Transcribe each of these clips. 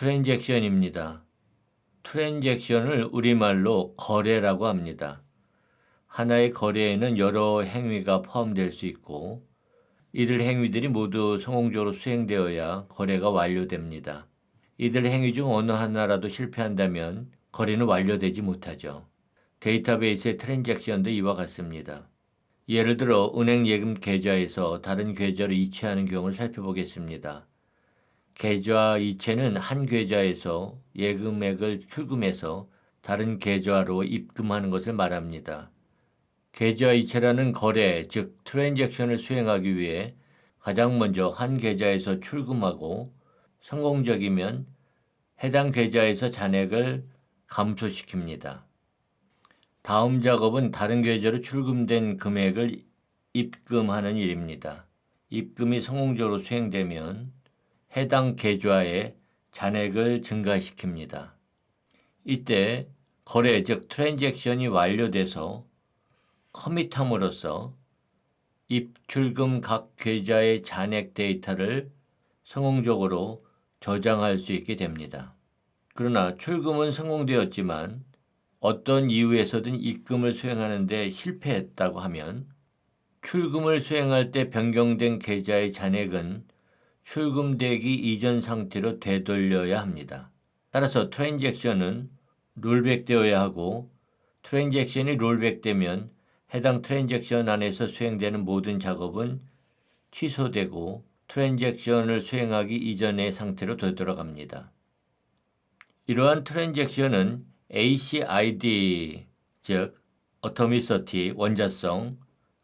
트랜잭션입니다. 트랜잭션을 우리말로 거래라고 합니다. 하나의 거래에는 여러 행위가 포함될 수 있고 이들 행위들이 모두 성공적으로 수행되어야 거래가 완료됩니다. 이들 행위 중 어느 하나라도 실패한다면 거래는 완료되지 못하죠. 데이터베이스의 트랜잭션도 이와 같습니다. 예를 들어 은행 예금 계좌에서 다른 계좌로 이체하는 경우를 살펴보겠습니다. 계좌 이체는 한 계좌에서 예금액을 출금해서 다른 계좌로 입금하는 것을 말합니다. 계좌 이체라는 거래, 즉 트랜잭션을 수행하기 위해 가장 먼저 한 계좌에서 출금하고 성공적이면 해당 계좌에서 잔액을 감소시킵니다. 다음 작업은 다른 계좌로 출금된 금액을 입금하는 일입니다. 입금이 성공적으로 수행되면 해당 계좌의 잔액을 증가시킵니다. 이때 거래, 즉 트랜잭션이 완료돼서 커밋함으로써 입출금 각 계좌의 잔액 데이터를 성공적으로 저장할 수 있게 됩니다. 그러나 출금은 성공되었지만 어떤 이유에서든 입금을 수행하는 데 실패했다고 하면 출금을 수행할 때 변경된 계좌의 잔액은 출금되기 이전 상태로 되돌려야 합니다. 따라서 트랜잭션은 롤백되어야 하고 트랜잭션이 롤백되면 해당 트랜잭션 안에서 수행되는 모든 작업은 취소되고 트랜잭션을 수행하기 이전의 상태로 되돌아갑니다. 이러한 트랜잭션은 ACID, 즉 Atomicity, 원자성,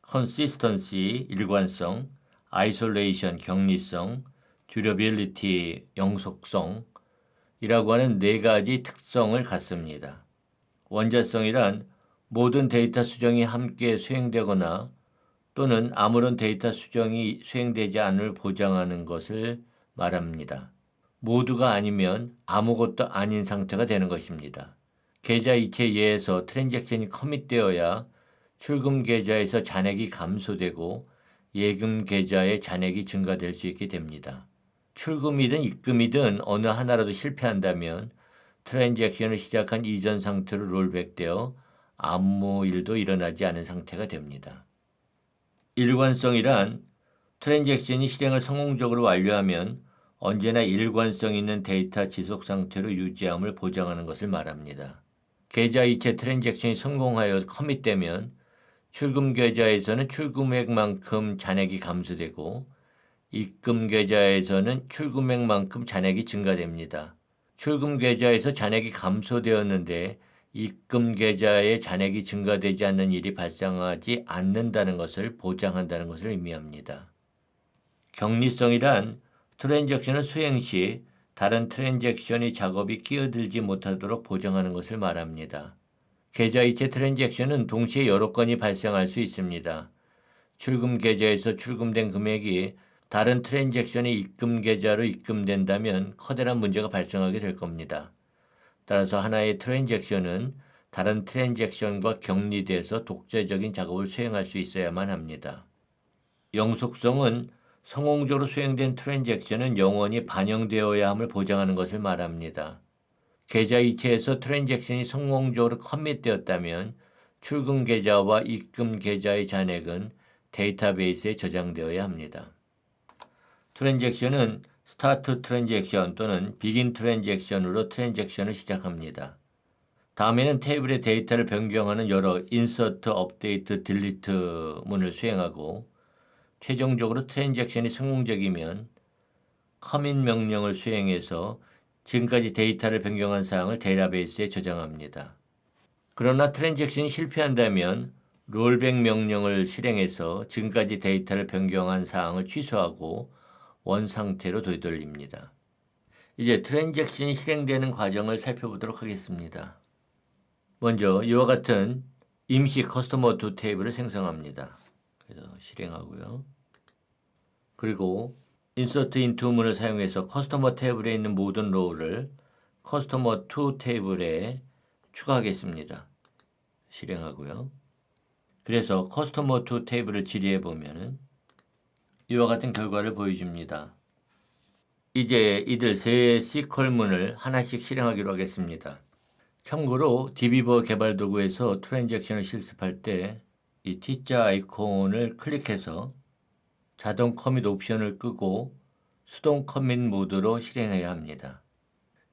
Consistency, 일관성, Isolation, 격리성, Durability, 영속성이라고 하는 네 가지 특성을 갖습니다. 원자성이란 모든 데이터 수정이 함께 수행되거나 또는 아무런 데이터 수정이 수행되지 않을 보장하는 것을 말합니다. 모두가 아니면 아무것도 아닌 상태가 되는 것입니다. 계좌 이체 예에서 트랜잭션이 커밋되어야 출금 계좌에서 잔액이 감소되고 예금 계좌의 잔액이 증가될 수 있게 됩니다. 출금이든 입금이든 어느 하나라도 실패한다면 트랜잭션을 시작한 이전 상태로 롤백되어 아무 일도 일어나지 않은 상태가 됩니다. 일관성이란 트랜잭션이 실행을 성공적으로 완료하면 언제나 일관성 있는 데이터 지속 상태로 유지함을 보장하는 것을 말합니다. 계좌 이체 트랜잭션이 성공하여 커밋되면 출금 계좌에서는 출금액만큼 잔액이 감소되고 입금 계좌에서는 출금액만큼 잔액이 증가됩니다. 출금 계좌에서 잔액이 감소되었는데 입금 계좌의 잔액이 증가되지 않는 일이 발생하지 않는다는 것을 보장한다는 것을 의미합니다. 격리성이란 트랜잭션을 수행 시 다른 트랜잭션이 작업이 끼어들지 못하도록 보장하는 것을 말합니다. 계좌 이체 트랜잭션은 동시에 여러 건이 발생할 수 있습니다. 출금 계좌에서 출금된 금액이 다른 트랜잭션의 입금 계좌로 입금된다면 커다란 문제가 발생하게 될 겁니다. 따라서 하나의 트랜잭션은 다른 트랜잭션과 격리돼서 독자적인 작업을 수행할 수 있어야만 합니다. 영속성은 성공적으로 수행된 트랜잭션은 영원히 반영되어야 함을 보장하는 것을 말합니다. 계좌 이체에서 트랜잭션이 성공적으로 커밋되었다면 출금 계좌와 입금 계좌의 잔액은 데이터베이스에 저장되어야 합니다. 트랜잭션은 스타트 트랜잭션 또는 비긴 트랜잭션으로 트랜잭션을 시작합니다. 다음에는 테이블의 데이터를 변경하는 여러 인서트, 업데이트, 딜리트 문을 수행하고 최종적으로 트랜잭션이 성공적이면 커밋 명령을 수행해서 지금까지 데이터를 변경한 사항을 데이터베이스에 저장합니다. 그러나 트랜잭션이 실패한다면 롤백 명령을 실행해서 지금까지 데이터를 변경한 사항을 취소하고 원 상태로 되돌립니다. 이제 트랜잭션이 실행되는 과정을 살펴보도록 하겠습니다. 먼저 이와 같은 임시 커스터머 투 테이블을 생성합니다. 그래서 실행하고요. 그리고 인서트 인투 문을 사용해서 커스터머 테이블에 있는 모든 로우를 커스터머 투 테이블에 추가하겠습니다. 실행하고요. 그래서 커스터머 투 테이블을 질의해 보면은 이와 같은 결과를 보여줍니다. 이제 이들 세 SQL문을 하나씩 실행하기로 하겠습니다. 참고로 DB버 개발 도구에서 트랜잭션을 실습할 때 이 T자 아이콘을 클릭해서 자동 커밋 옵션을 끄고 수동 커밋 모드로 실행해야 합니다.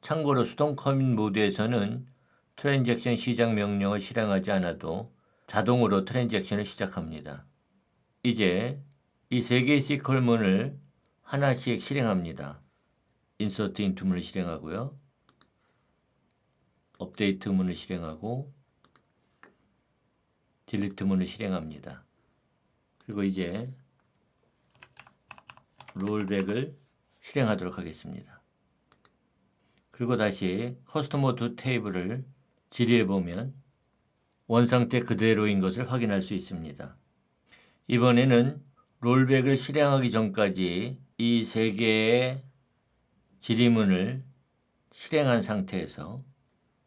참고로 수동 커밋 모드에서는 트랜잭션 시작 명령을 실행하지 않아도 자동으로 트랜잭션을 시작합니다. 이제 이 세 개의 SQL문을 하나씩 실행합니다. 인서트 인투 문을 실행하고요. 업데이트 문을 실행하고 딜리트 문을 실행합니다. 그리고 이제 롤백을 실행하도록 하겠습니다. 그리고 다시 커스터머 투 테이블을 질의해 보면 원상태 그대로인 것을 확인할 수 있습니다. 이번에는 롤백을 실행하기 전까지 이 세 개의 질의문을 실행한 상태에서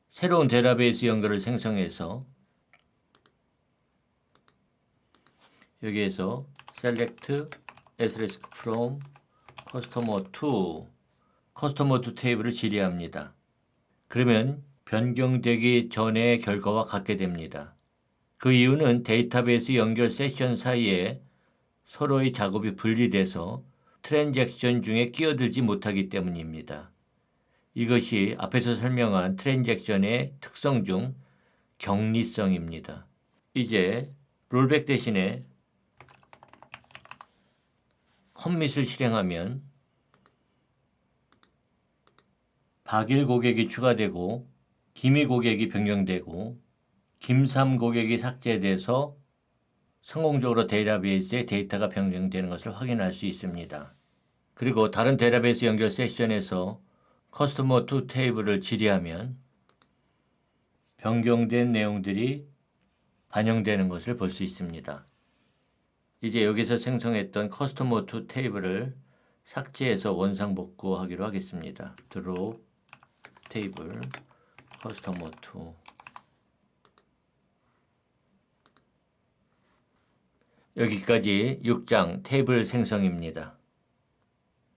새로운 데이터베이스 연결을 생성해서 여기에서 select asterisk from customer to 테이블을 질의합니다. 그러면 변경되기 전의 결과와 같게 됩니다. 그 이유는 데이터베이스 연결 세션 사이에 서로의 작업이 분리돼서 트랜잭션 중에 끼어들지 못하기 때문입니다. 이것이 앞에서 설명한 트랜잭션의 특성 중 격리성입니다. 이제 롤백 대신에 커밋을 실행하면 박일 고객이 추가되고 김희 고객이 변경되고 김삼 고객이 삭제돼서 성공적으로 데이터베이스에 데이터가 변경되는 것을 확인할 수 있습니다. 그리고 다른 데이터베이스 연결 세션에서 커스터머 투 테이블을 질의하면 변경된 내용들이 반영되는 것을 볼 수 있습니다. 이제 여기서 생성했던 커스터머 투 테이블을 삭제해서 원상복구하기로 하겠습니다. 드롭 테이블 커스터머 투 여기까지 6장 테이블 생성입니다.